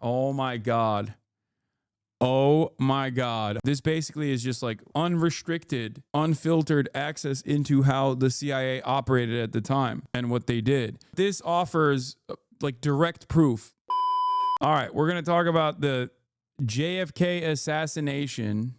Oh my God. Oh my God. This basically is just like unrestricted, unfiltered access into how the CIA operated at the time and what they did. This offers like direct proof. All right, we're going to talk about the JFK assassination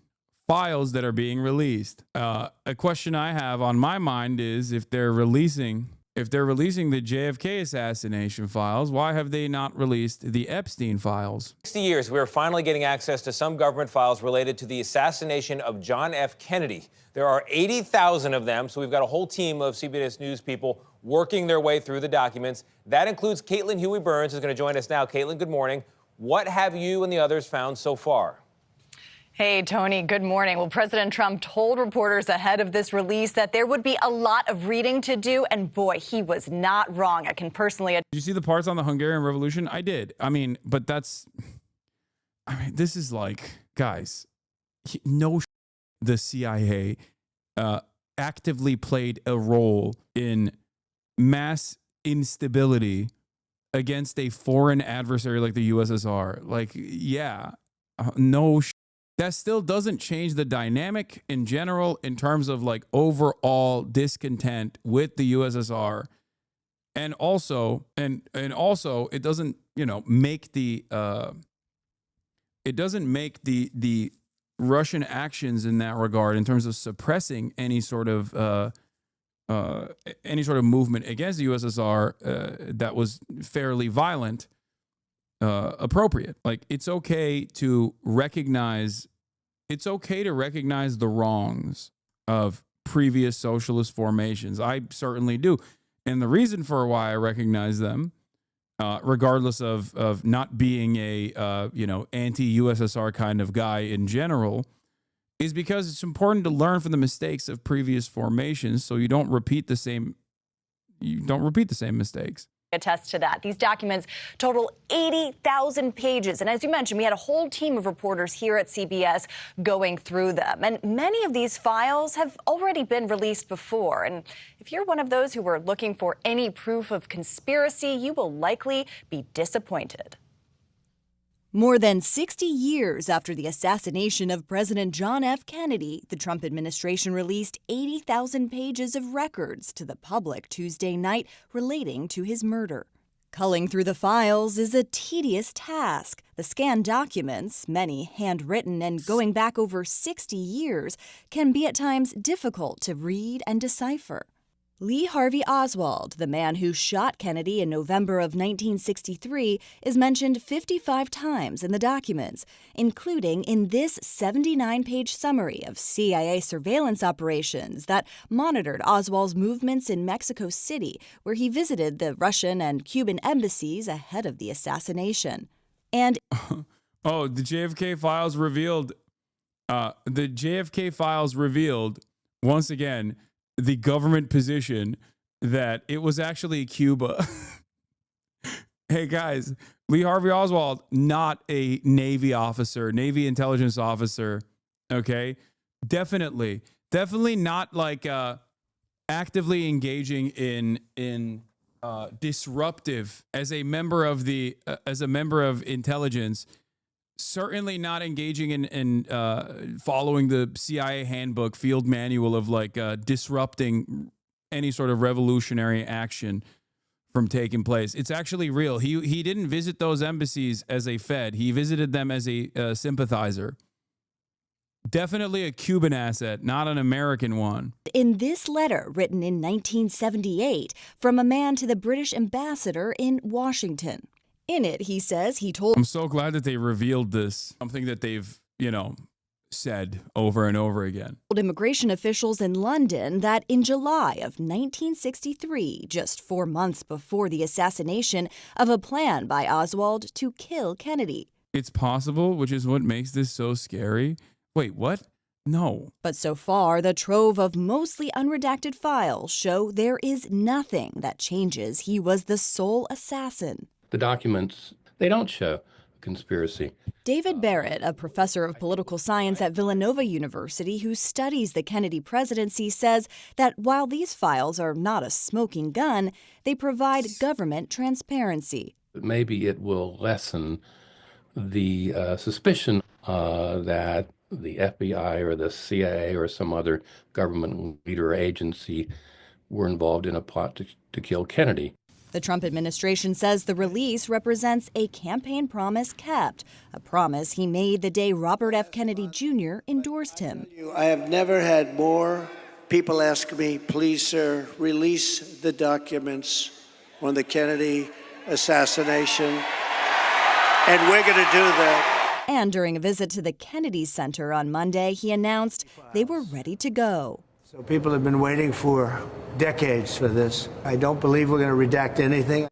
files that are being released. A question I have on my mind is if they're releasing the JFK assassination files, why have they not released the Epstein files? 60 years, we are finally getting access to some government files related to the assassination of John F. Kennedy. There are 80,000 of them, so we've got a whole team of CBS News people working their way through the documents. That includes Caitlin Huey-Burns, who's going to join us now. Caitlin, good morning. What have you and the others found so far? Hey, Tony, good morning. Well, President Trump told reporters ahead of this release that there would be a lot of reading to do, and boy, he was not wrong. I can personally... Did you see the parts on the Hungarian Revolution? I did. I mean, but this is like, guys, the CIA actively played a role in mass instability against a foreign adversary like the USSR. Like, yeah, that still doesn't change the dynamic in general in terms of like overall discontent with the USSR. And also it doesn't, make the Russian actions in that regard in terms of suppressing any sort of movement against the USSR that was fairly violent appropriate. Like it's okay to recognize the wrongs of previous socialist formations. I certainly do. And the reason for why I recognize them, regardless of not being a anti-USSR kind of guy in general, is because it's important to learn from the mistakes of previous formations so you don't repeat the same mistakes. Attest to that. These documents total 80,000 pages. And as you mentioned, we had a whole team of reporters here at CBS going through them. And many of these files have already been released before. And if you're one of those who were looking for any proof of conspiracy, you will likely be disappointed. More than 60 years after the assassination of President John F. Kennedy, the Trump administration released 80,000 pages of records to the public Tuesday night relating to his murder. Culling through the files is a tedious task. The scanned documents, many handwritten and going back over 60 years, can be at times difficult to read and decipher. Lee Harvey Oswald, the man who shot Kennedy in November of 1963, is mentioned 55 times in the documents, including in this 79-page summary of CIA surveillance operations that monitored Oswald's movements in Mexico City, where he visited the Russian and Cuban embassies ahead of the assassination. And the JFK files revealed once again the government position that it was actually Cuba. Hey guys, Lee Harvey Oswald, not a Navy intelligence officer. Okay. Definitely not like, actively engaging in disruptive as a member of intelligence. Certainly not engaging in following the CIA handbook field manual of like disrupting any sort of revolutionary action from taking place. It's actually real. He didn't visit those embassies as a Fed. He visited them as a sympathizer. Definitely a Cuban asset, not an American one. In this letter written in 1978 from a man to the British ambassador in Washington. In it, he says he told... I'm so glad that they revealed this, something that they've, said over and over again. Immigration officials in London that in July of 1963, just 4 months before the assassination of a plan by Oswald to kill Kennedy. It's possible, which is what makes this so scary. Wait, what? No. But so far, the trove of mostly unredacted files show there is nothing that changes he was the sole assassin. The documents, they don't show a conspiracy. David Barrett, a professor of political science at Villanova University who studies the Kennedy presidency, says that while these files are not a smoking gun, they provide government transparency. Maybe it will lessen the suspicion that the FBI or the CIA or some other government leader or agency were involved in a plot to kill Kennedy. The Trump administration says the release represents a campaign promise kept, a promise he made the day Robert F. Kennedy Jr. endorsed him. I have never had more people ask me, please, sir, release the documents on the Kennedy assassination, and we're going to do that. And during a visit to the Kennedy Center on Monday, he announced they were ready to go. So people have been waiting for decades for this. I don't believe we're going to redact anything.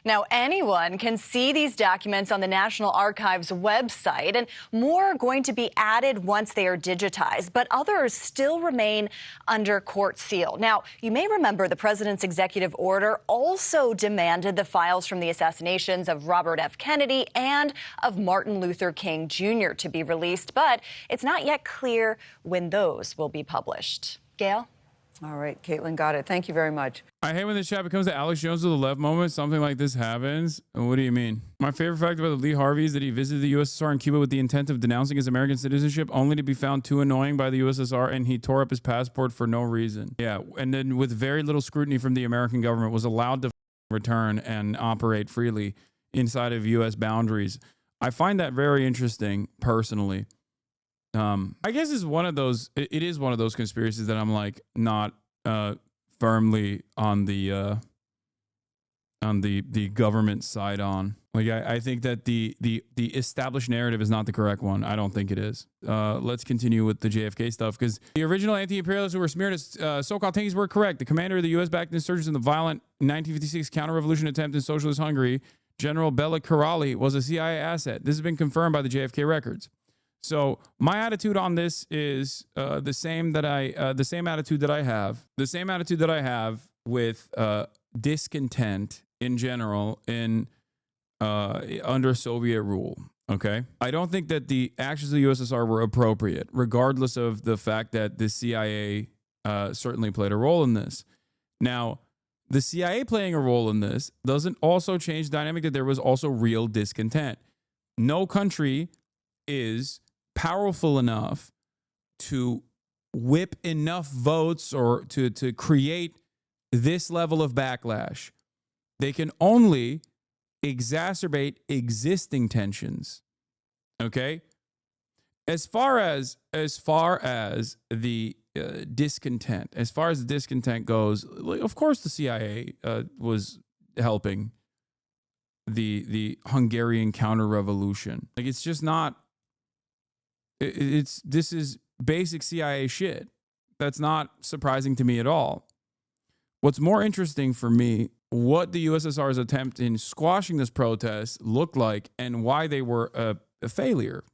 Now, anyone can see these documents on the National Archives website, and more are going to be added once they are digitized, but others still remain under court seal. Now, you may remember the president's executive order also demanded the files from the assassinations of Robert F. Kennedy and of Martin Luther King Jr. to be released, but it's not yet clear when those will be published. Gail? All right, Caitlin, got it. Thank you very much. I hate when this chat becomes the Alex Jones of the left moment. Something like this happens. What do you mean? My favorite fact about Lee Harvey is that he visited the USSR and Cuba with the intent of denouncing his American citizenship, only to be found too annoying by the USSR, and he tore up his passport for no reason. Yeah, and then with very little scrutiny from the American government, was allowed to return and operate freely inside of U.S. boundaries. I find that very interesting, personally. I guess it's one of those. It is one of those conspiracies that I'm like not firmly on the government side on. Like I think that the established narrative is not the correct one. I don't think it is. Let's continue with the JFK stuff, because the original anti-imperialists who were smeared as so-called tankies were correct. The commander of the U.S.-backed insurgents in the violent 1956 counter-revolution attempt in socialist Hungary, General Bela Karali, was a CIA asset. This has been confirmed by the JFK records. So my attitude on this is the same attitude that I have with discontent in general in under Soviet rule. Okay, I don't think that the actions of the USSR were appropriate, regardless of the fact that the CIA certainly played a role in this. Now, the CIA playing a role in this doesn't also change the dynamic that there was also real discontent. No country is powerful enough to whip enough votes or to create this level of backlash. They can only exacerbate existing tensions. Okay? As far as the discontent, goes, of course the CIA was helping the Hungarian counter-revolution. Like, it's just not. This is basic CIA shit. That's not surprising to me at all. What's more interesting for me, what the USSR's attempt in squashing this protest looked like and why they were a failure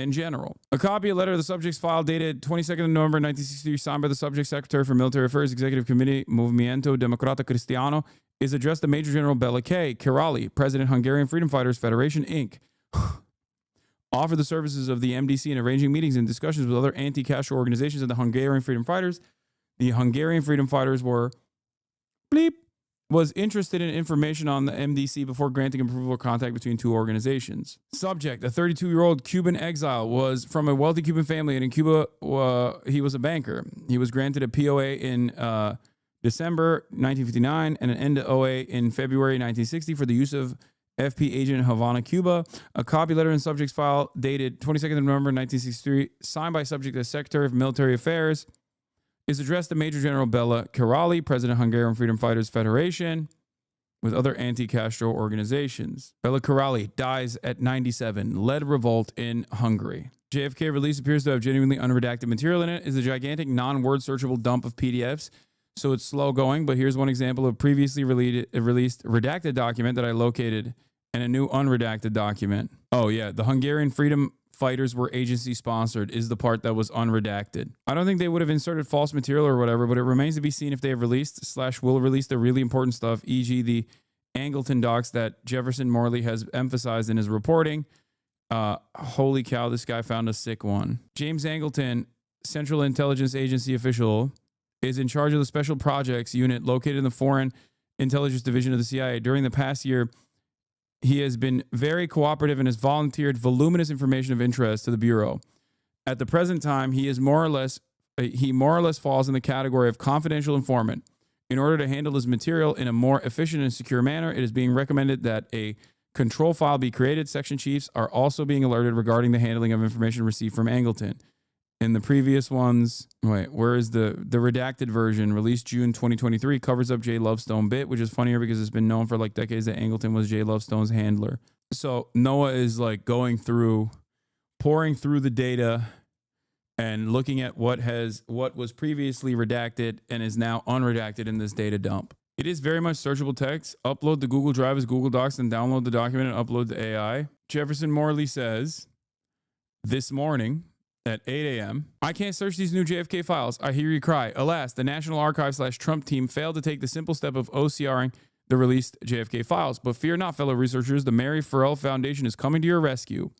in general. A copy of letter of the subject's file dated 22nd of November 1963, signed by the subject secretary for Military Affairs Executive Committee, Movimento Democratico Cristiano, is addressed to Major General Bela Karali, President Hungarian Freedom Fighters Federation, Inc., offered the services of the MDC in arranging meetings and discussions with other anti-Castro organizations and the Hungarian Freedom Fighters. The Hungarian Freedom Fighters was interested in information on the MDC before granting approval or contact between two organizations. Subject, a 32-year-old Cuban exile, was from a wealthy Cuban family, and in Cuba, he was a banker. He was granted a POA in December 1959 and an NOA in February 1960 for the use of FP agent in Havana, Cuba. A copy letter in subject's file dated 22nd of November 1963, signed by subject as Secretary of Military Affairs, is addressed to Major General Bela Karali, President Hungarian Freedom Fighters Federation, with other anti-Castro organizations. Bela Karali dies at 97, led revolt in Hungary. JFK release appears to have genuinely unredacted material in it. Is a gigantic non-word searchable dump of PDFs, so it's slow going, but here's one example of previously released redacted document that I located and a new unredacted document. Oh yeah, the Hungarian Freedom Fighters were agency sponsored is the part that was unredacted. I don't think they would have inserted false material or whatever, but it remains to be seen if they have released / will release the really important stuff, e.g. the Angleton docs that Jefferson Morley has emphasized in his reporting. Holy cow, this guy found a sick one. James Angleton, Central Intelligence Agency official, is in charge of the Special Projects Unit located in the Foreign Intelligence Division of the CIA. During the past year, He has been very cooperative and has volunteered voluminous information of interest to the Bureau. At the present time, he more or less falls in the category of confidential informant. In order to handle his material in a more efficient and secure manner, it is being recommended that a control file be created. Section chiefs are also being alerted regarding the handling of information received from Angleton. In the previous ones, where is the redacted version, released June 2023, covers up Jay Lovestone bit, which is funnier because it's been known for like decades that Angleton was Jay Lovestone's handler. So Noah is like pouring through the data and looking at what was previously redacted and is now unredacted in this data dump. It is very much searchable text. Upload the Google Drive as Google Docs and download the document and upload to AI. Jefferson Morley says, this morning at 8 a.m., I can't search these new JFK files. I hear you cry. Alas, the National Archives/Trump team failed to take the simple step of OCRing the released JFK files. But fear not, fellow researchers. The Mary Farrell Foundation is coming to your rescue.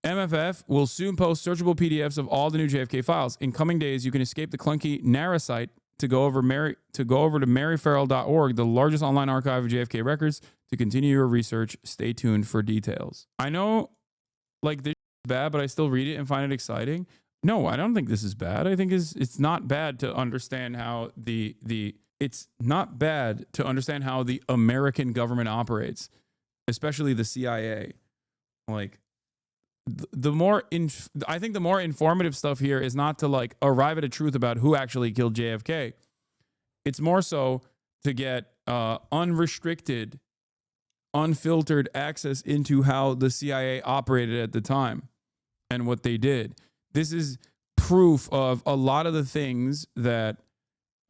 MFF will soon post searchable PDFs of all the new JFK files. In coming days, you can escape the clunky NARA site to go over to maryfarrell.org, the largest online archive of JFK records, to continue your research. Stay tuned for details. I know, like, this is bad, but I still read it and find it exciting. No, I don't think this is bad. I think it's not bad to understand how it's not bad to understand how the American government operates, especially the CIA. Like, I think the more informative stuff here is not to like arrive at a truth about who actually killed JFK. It's more so to get unrestricted, unfiltered access into how the CIA operated at the time and what they did. This is proof of a lot of the things that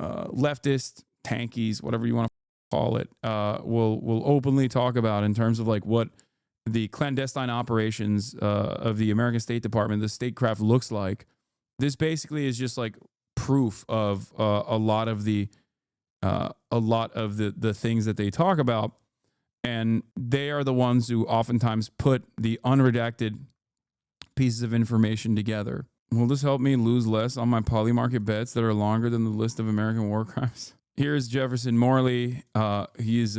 leftist tankies, whatever you want to call it, will openly talk about in terms of like what the clandestine operations of the American State Department, the statecraft, looks like. This basically is just like proof of a lot of the things that they talk about, and they are the ones who oftentimes put the unredacted pieces of information together. Will this help me lose less on my polymarket bets that are longer than the list of American war crimes? Here's Jefferson Morley. He's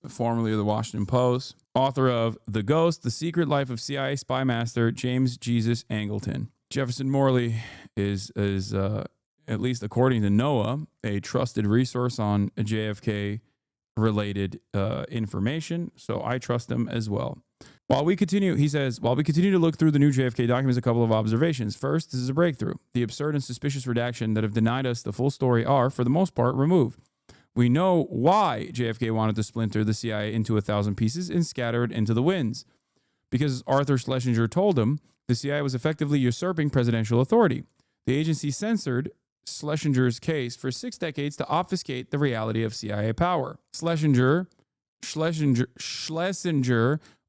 formerly of the Washington Post, author of The Ghost, The Secret Life of CIA Spy Master James Jesus Angleton. Jefferson Morley is at least according to Noah, a trusted resource on JFK-related information, so I trust him as well. He says, while we continue to look through the new JFK documents, a couple of observations. First, this is a breakthrough. The absurd and suspicious redaction that have denied us the full story are, for the most part, removed. We know why JFK wanted to splinter the CIA into 1,000 pieces and scatter it into the winds. Because as Arthur Schlesinger told him, the CIA was effectively usurping presidential authority. The agency censored Schlesinger's case for 6 decades to obfuscate the reality of CIA power. Schlesinger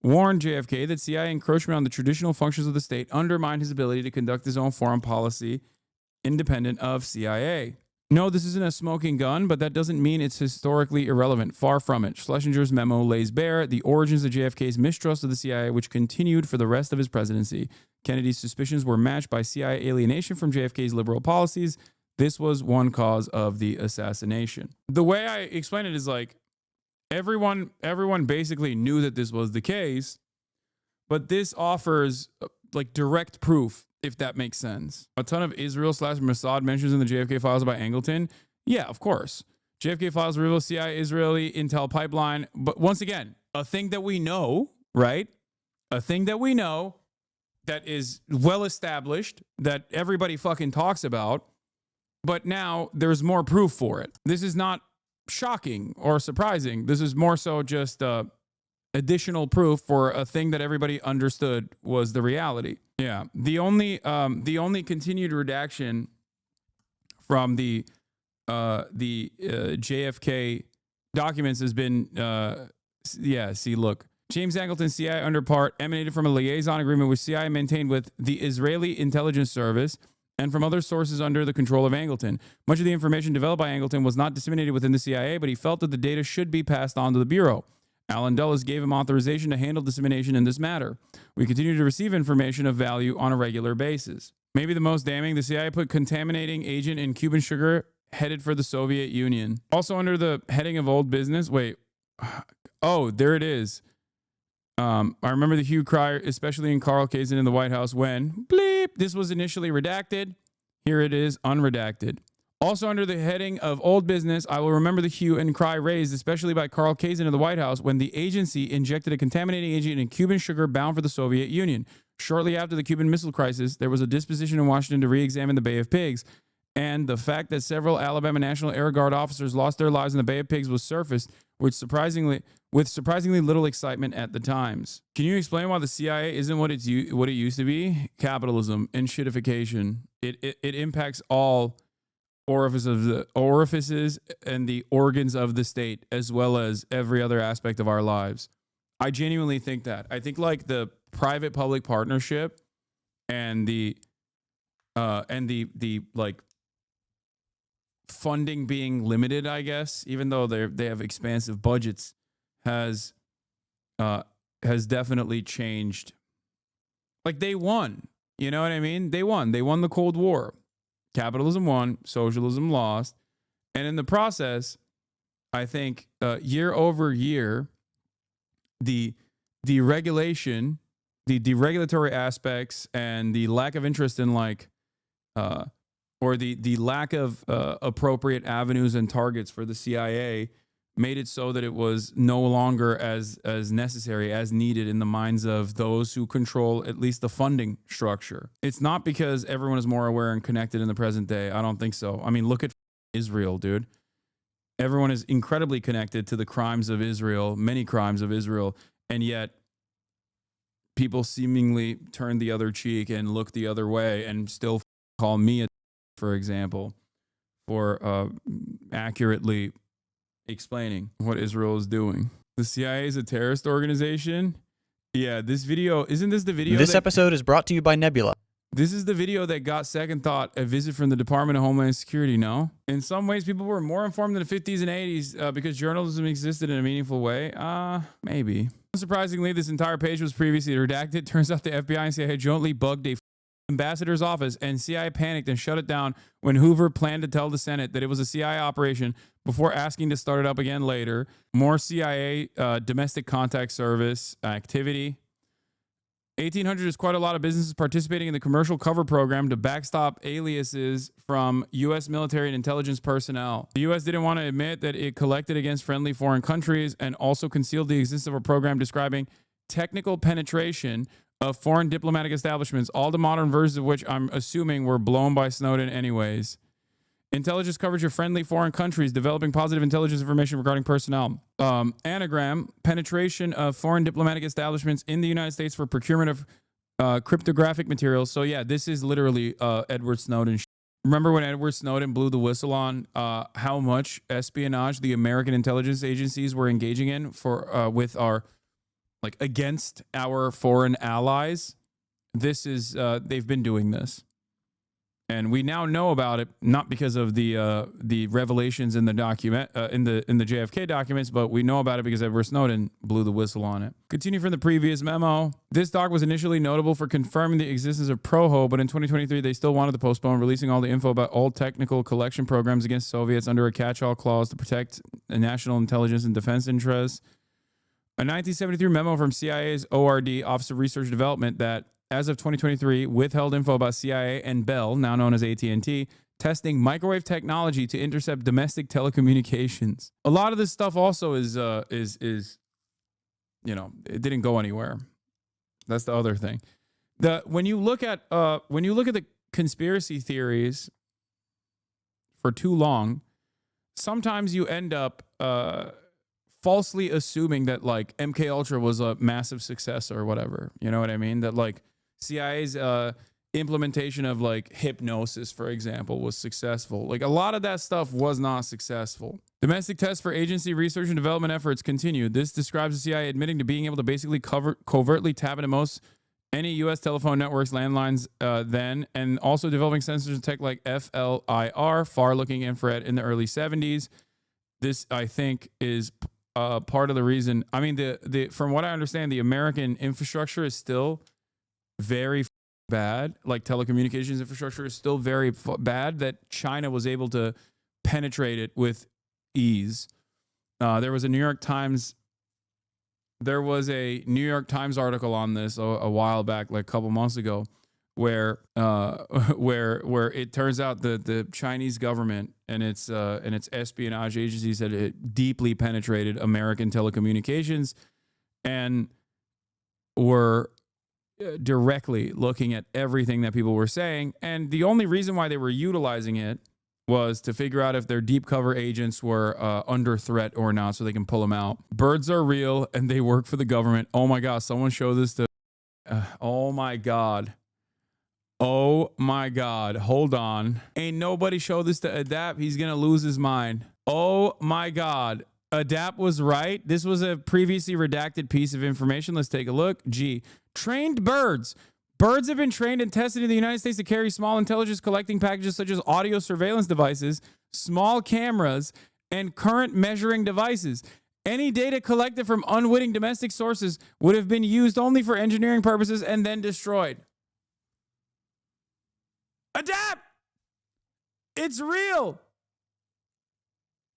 warned JFK that CIA encroachment on the traditional functions of the state undermined his ability to conduct his own foreign policy independent of CIA. No, this isn't a smoking gun, but that doesn't mean it's historically irrelevant. Far from it. Schlesinger's memo lays bare the origins of JFK's mistrust of the CIA, which continued for the rest of his presidency. Kennedy's suspicions were matched by CIA alienation from JFK's liberal policies. This was one cause of the assassination. The way I explain it is like everyone basically knew that this was the case, but this offers like direct proof, if that makes sense. A ton of Israel/Mossad mentions in the JFK files about Angleton. Yeah, of course. JFK files reveal CIA Israeli intel pipeline. But once again, a thing that we know, right? A thing that we know that is well established, that everybody fucking talks about. But now there's more proof for it. This is not shocking or surprising. This is more so just additional proof for a thing that everybody understood was the reality. Yeah, the only continued redaction from the JFK documents has been look. James Angleton's CIA underpart emanated from a liaison agreement which CIA maintained with the Israeli intelligence service and from other sources under the control of Angleton. Much of the information developed by Angleton was not disseminated within the CIA, but he felt that the data should be passed on to the Bureau. Alan Dulles gave him authorization to handle dissemination in this matter. We continue to receive information of value on a regular basis. Maybe the most damning, the CIA put contaminating agent in Cuban sugar headed for the Soviet Union. Also under the heading of old business, there it is. I remember the hue cry, especially in Carl Kazin in the White House when, bleep, this was initially redacted. Here it is, unredacted. Also under the heading of old business, I will remember the hue and cry raised, especially by Carl Kazin in the White House when the agency injected a contaminating agent in Cuban sugar bound for the Soviet Union. Shortly after the Cuban Missile Crisis, there was a disposition in Washington to re-examine the Bay of Pigs, and the fact that several Alabama National Air Guard officers lost their lives in the Bay of Pigs was surfaced, with surprisingly little excitement at the times. Can you explain why the CIA isn't what it used to be? Capitalism and shitification. It impacts all orifices and the organs of the state, as well as every other aspect of our lives. I genuinely think that. I think like the private-public partnership and the like funding being limited, I guess, even though they have expansive budgets, has definitely changed. Like they won, you know what I mean? They won the Cold War. Capitalism won, socialism lost. And in the process, I think year over year, the deregulation, the deregulatory aspects, and the lack of interest in like, or the lack of appropriate avenues and targets for the CIA made it so that it was no longer as necessary, as needed in the minds of those who control at least the funding structure. It's not because everyone is more aware and connected in the present day. I don't think so. I mean, look at Israel, dude. Everyone is incredibly connected to the crimes of Israel, many crimes of Israel, and yet people seemingly turn the other cheek and look the other way and still call me a, for example, for accurately explaining what Israel is doing. The CIA is a terrorist organization. Yeah, this video, isn't this the video? This episode is brought to you by Nebula. This is the video that got second thought, a visit from the Department of Homeland Security, no? In some ways, people were more informed in the 50s and 80s because journalism existed in a meaningful way. Maybe. Unsurprisingly, this entire page was previously redacted. Turns out the FBI and CIA jointly bugged a ambassador's office, and CIA panicked and shut it down when Hoover planned to tell the Senate that it was a CIA operation before asking to start it up again later. More CIA domestic contact service activity. 1800 is quite a lot of businesses participating in the commercial cover program to backstop aliases from U.S. military and intelligence personnel. The U.S. didn't want to admit that it collected against friendly foreign countries and also concealed the existence of a program describing technical penetration of foreign diplomatic establishments, all the modern versions of which I'm assuming were blown by Snowden anyways. Intelligence coverage of friendly foreign countries, developing positive intelligence information regarding personnel. Anagram, penetration of foreign diplomatic establishments in the United States for procurement of cryptographic materials. So yeah, this is literally Edward Snowden. Remember when Edward Snowden blew the whistle on how much espionage the American intelligence agencies were engaging in for with our, like, against our foreign allies? This is, they've been doing this. And we now know about it, not because of the revelations in the document, in the JFK documents, but we know about it because Edward Snowden blew the whistle on it. Continue from the previous memo. This doc was initially notable for confirming the existence of PROHO, but in 2023, they still wanted to postpone releasing all the info about all technical collection programs against Soviets under a catch-all clause to protect national intelligence and defense interests. A 1973 memo from CIA's ORD, Office of Research and Development, that as of 2023, withheld info about CIA and Bell, now known as AT&T, testing microwave technology to intercept domestic telecommunications. A lot of this stuff also is you know, it didn't go anywhere. That's the other thing. When you look at the conspiracy theories for too long, sometimes you end up falsely assuming that like MK Ultra was a massive success or whatever. You know what I mean? That like CIA's implementation of like hypnosis, for example, was successful. Like a lot of that stuff was not successful. Domestic tests for agency research and development efforts continued. This describes the CIA admitting to being able to basically covertly tap into most any U.S. telephone networks, landlines then, and also developing sensors and tech like FLIR, far-looking infrared, in the early 70s. This, I think, is part of the reason. I mean, from what I understand, the American infrastructure is still very bad. Like telecommunications infrastructure is still very bad, that China was able to penetrate it with ease. There was a New York Times There was a New York Times article on this a while back, like a couple months ago, where it turns out the Chinese government and its espionage agencies had it deeply penetrated American telecommunications and were directly looking at everything that people were saying. And the only reason why they were utilizing it was to figure out if their deep cover agents were under threat or not so they can pull them out. Birds are real and they work for the government. Oh my God, someone show this to... oh my God. Oh my God, hold on. Ain't nobody show this to Adapt. He's going to lose his mind. Oh my God. Adapt was right. This was a previously redacted piece of information. Let's take a look. G. Trained birds. Birds have been trained and tested in the United States to carry small intelligence collecting packages such as audio surveillance devices, small cameras, and current measuring devices. Any data collected from unwitting domestic sources would have been used only for engineering purposes and then destroyed. Adapt! It's real!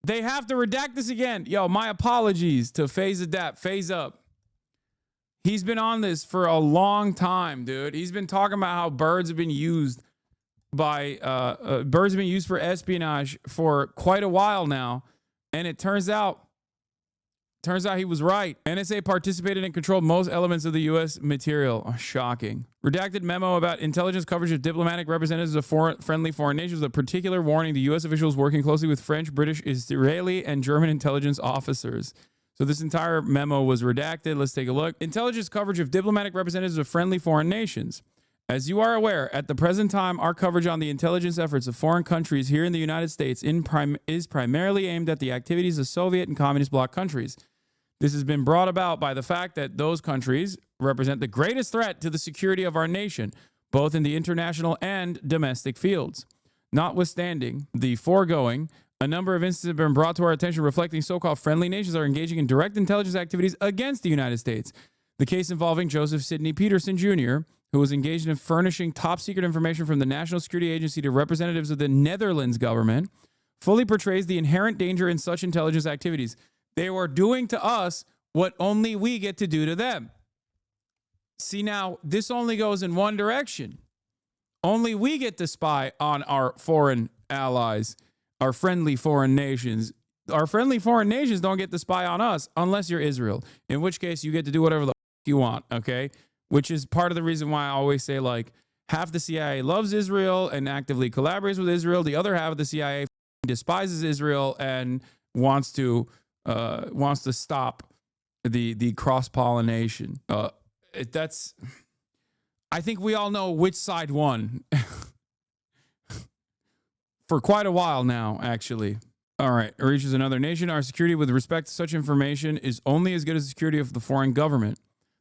They have to redact this again. Yo, my apologies to Phase Adapt. Phase up. He's been on this for a long time, dude. He's been talking about how birds have been used by birds have been used for espionage for quite a while now, and it turns out he was right. NSA participated and controlled most elements of the U.S. material. Oh, shocking. Redacted memo about intelligence coverage of diplomatic representatives of friendly foreign nations, with a particular warning the U.S. officials working closely with French, British, Israeli, and German intelligence officers. So this entire memo was redacted. Let's take a look. Intelligence coverage of diplomatic representatives of friendly foreign nations. As you are aware, at the present time, our coverage on the intelligence efforts of foreign countries here in the United States is primarily aimed at the activities of Soviet and communist bloc countries. This has been brought about by the fact that those countries represent the greatest threat to the security of our nation, both in the international and domestic fields. Notwithstanding the foregoing, a number of instances have been brought to our attention reflecting so-called friendly nations are engaging in direct intelligence activities against the United States. The case involving Joseph Sidney Peterson Jr., who was engaged in furnishing top-secret information from the National Security Agency to representatives of the Netherlands government, fully portrays the inherent danger in such intelligence activities. They were doing to us what only we get to do to them. See, now, this only goes in one direction. Only we get to spy on our foreign allies, our friendly foreign nations. Our friendly foreign nations don't get to spy on us unless you're Israel, in which case you get to do whatever the you want, okay? Which is part of the reason why I always say, like, half the CIA loves Israel and actively collaborates with Israel. The other half of the CIA despises Israel and wants to stop the cross-pollination. That's, I think we all know which side won. For quite a while now, actually. All right, it reaches another nation. Our security with respect to such information is only as good as the security of the foreign government.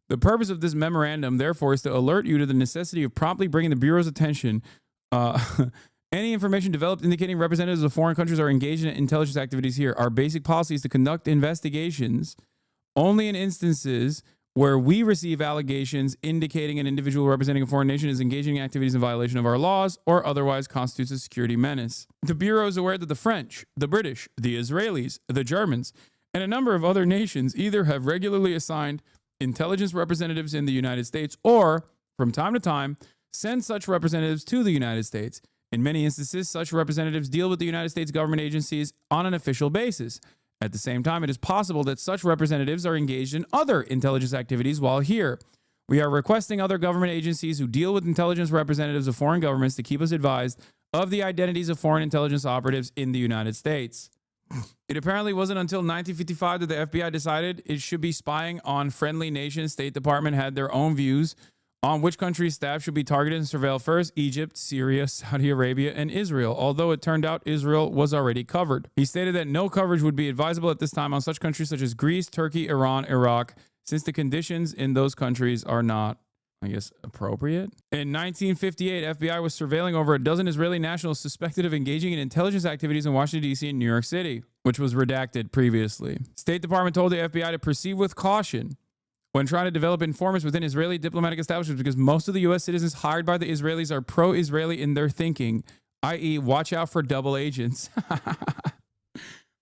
The purpose of this memorandum, therefore, is to alert you to the necessity of promptly bringing the Bureau's attention any information developed indicating representatives of foreign countries are engaged in intelligence activities here. Our basic policy is to conduct investigations only in instances where we receive allegations indicating an individual representing a foreign nation is engaging in activities in violation of our laws or otherwise constitutes a security menace. The Bureau is aware that the French, the British, the Israelis, the Germans, and a number of other nations either have regularly assigned intelligence representatives in the United States or, from time to time, send such representatives to the United States. In many instances, such representatives deal with the United States government agencies on an official basis. At the same time, it is possible that such representatives are engaged in other intelligence activities while here. We are requesting other government agencies who deal with intelligence representatives of foreign governments to keep us advised of the identities of foreign intelligence operatives in the United States. It apparently wasn't until 1955 that the FBI decided it should be spying on friendly nations. State Department had their own views on which country's staff should be targeted and surveilled first: Egypt, Syria, Saudi Arabia, and Israel, although it turned out Israel was already covered. He stated that no coverage would be advisable at this time on such countries such as Greece, Turkey, Iran, Iraq, since the conditions in those countries are not, I guess, appropriate. In 1958, FBI was surveilling over a dozen Israeli nationals suspected of engaging in intelligence activities in Washington, D.C. and New York City, which was redacted previously. State Department told the FBI to proceed with caution when trying to develop informants within Israeli diplomatic establishments because most of the U.S. citizens hired by the Israelis are pro-Israeli in their thinking, i.e. watch out for double agents.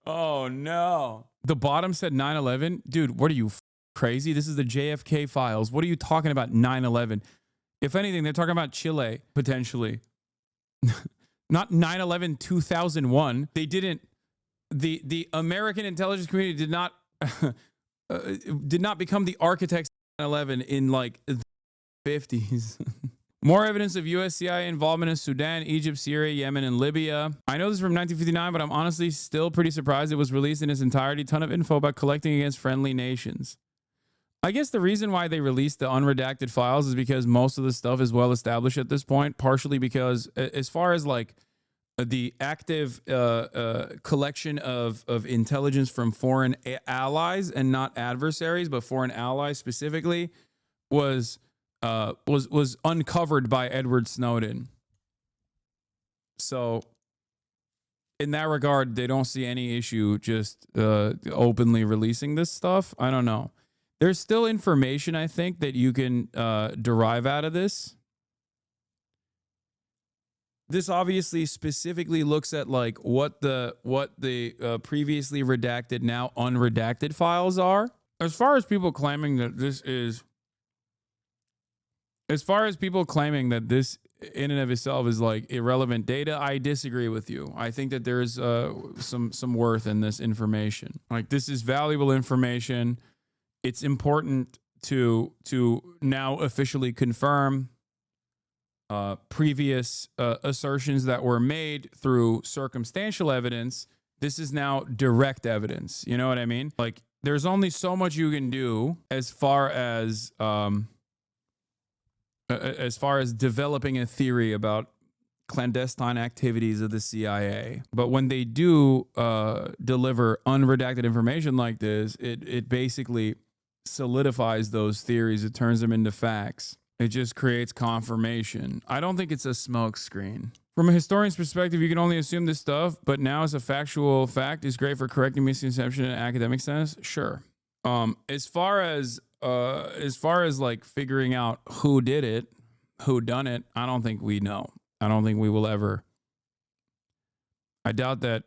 Oh, no. The bottom said 9/11. Dude, what are you, crazy? This is the JFK files. What are you talking about 9/11? If anything, they're talking about Chile, potentially. Not 9/11 2001. They didn't, the American intelligence community did not become the architects of 9/11 in like the 50s. More evidence of US CIA involvement in Sudan, Egypt, Syria, Yemen, and Libya. I know this is from 1959, but I'm honestly still pretty surprised it was released in its entirety. Ton of info about collecting against friendly nations. I guess the reason why they released the unredacted files is because most of the stuff is well established at this point, partially because as far as like the active collection of intelligence from foreign allies and not adversaries, but foreign allies specifically, was uncovered by Edward Snowden. So in that regard, they don't see any issue just openly releasing this stuff. I don't know. There's still information, I think, that you can derive out of this. This obviously specifically looks at like what the previously redacted, now unredacted files are. As far as people claiming that this is, in and of itself is like irrelevant data, I disagree with you. I think that there's some worth in this information. Like, this is valuable information. It's important to now officially confirm previous assertions that were made through circumstantial evidence. This is now direct evidence. You know what I mean? Like, there's only so much you can do as far as developing a theory about clandestine activities of the CIA. But when they do deliver unredacted information like this, it basically solidifies those theories. It turns them into facts. It just creates confirmation. I don't think it's a smoke screen. From a historian's perspective, you can only assume this stuff, but now as a factual fact is great for correcting misconception in an academic sense. Sure. As far as like figuring out who did it, who done it, I don't think we know. I don't think we will ever. I doubt that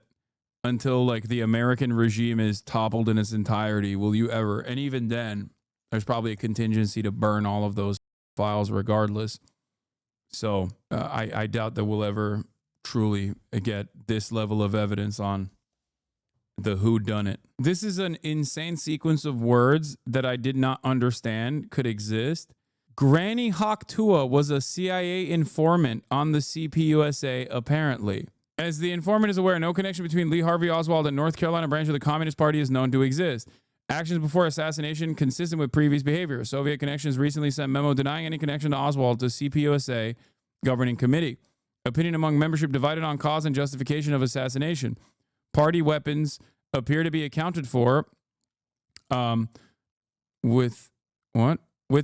until like the American regime is toppled in its entirety, will you ever, and even then, there's probably a contingency to burn all of those files regardless. So I doubt that we'll ever truly get this level of evidence on the who done it. This is an insane sequence of words that I did not understand could exist. Granny Hawk Tua was a CIA informant on the CPUSA, apparently. As the informant is aware, no connection between Lee Harvey Oswald and North Carolina branch of the Communist Party is known to exist. Actions before assassination consistent with previous behavior. Soviet connections recently sent memo denying any connection to Oswald to CPUSA governing committee. Opinion among membership divided on cause and justification of assassination. Party weapons appear to be accounted for with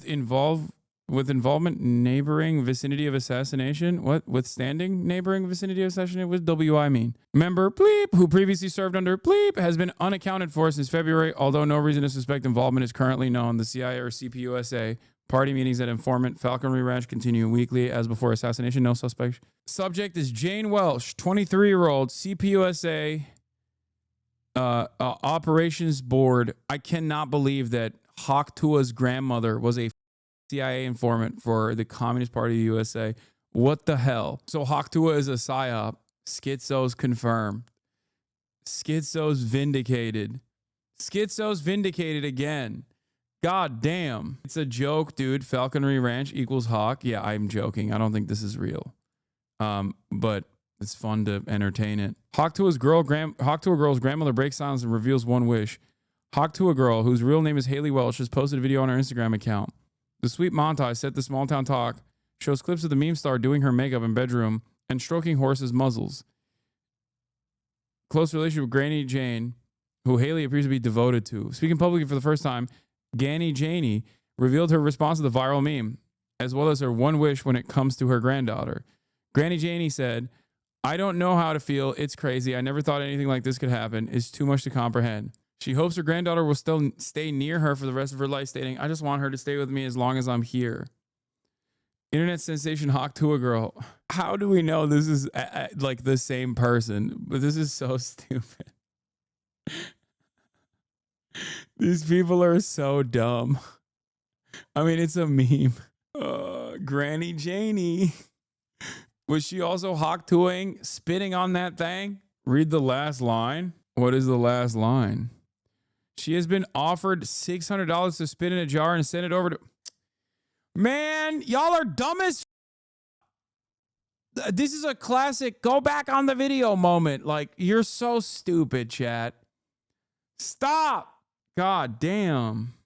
involvement neighboring vicinity of assassination. What? Withstanding neighboring vicinity of assassination? What does WI mean? Member Bleep, who previously served under Bleep, has been unaccounted for since February, although no reason to suspect involvement is currently known. The CIA or CPUSA party meetings at informant Falconry Ranch continue weekly as before assassination. No suspect. Subject is Jane Welsh, 23-year-old CPUSA operations board. I cannot believe that Hawk Tua's grandmother was a CIA informant for the Communist Party of the USA. What the hell? So Hawk Tua is a psyop. Schizo's confirmed. Schizo's vindicated. Schizo's vindicated again. God damn. It's a joke, dude. Falconry Ranch equals Hawk. Yeah, I'm joking. I don't think this is real. But it's fun to entertain it. Hawk Tua's girl's grandmother breaks silence and reveals one wish. Hawk Tua girl, whose real name is Haley Welsh, has posted a video on her Instagram account. The sweet montage set the small town talk shows clips of the meme star doing her makeup in bedroom and stroking horses' muzzles. Close relationship with Granny Jane, who Haley appears to be devoted to. Speaking publicly for the first time, Granny Janey revealed her response to the viral meme, as well as her one wish when it comes to her granddaughter. Granny Janey said, "I don't know how to feel. It's crazy. I never thought anything like this could happen. It's too much to comprehend." She hopes her granddaughter will still stay near her for the rest of her life, stating, "I just want her to stay with me as long as I'm here." Internet sensation Hawk Tua girl. How do we know this is like the same person? But this is so stupid. These people are so dumb. I mean, it's a meme. Granny Janie. Was she also hawk-toing, spitting on that thing? Read the last line. What is the last line? She has been offered $600 to spit in a jar and send it over to... Man, y'all are dumb as... This is a classic go back on the video moment. Like, you're so stupid, chat. Stop. God damn.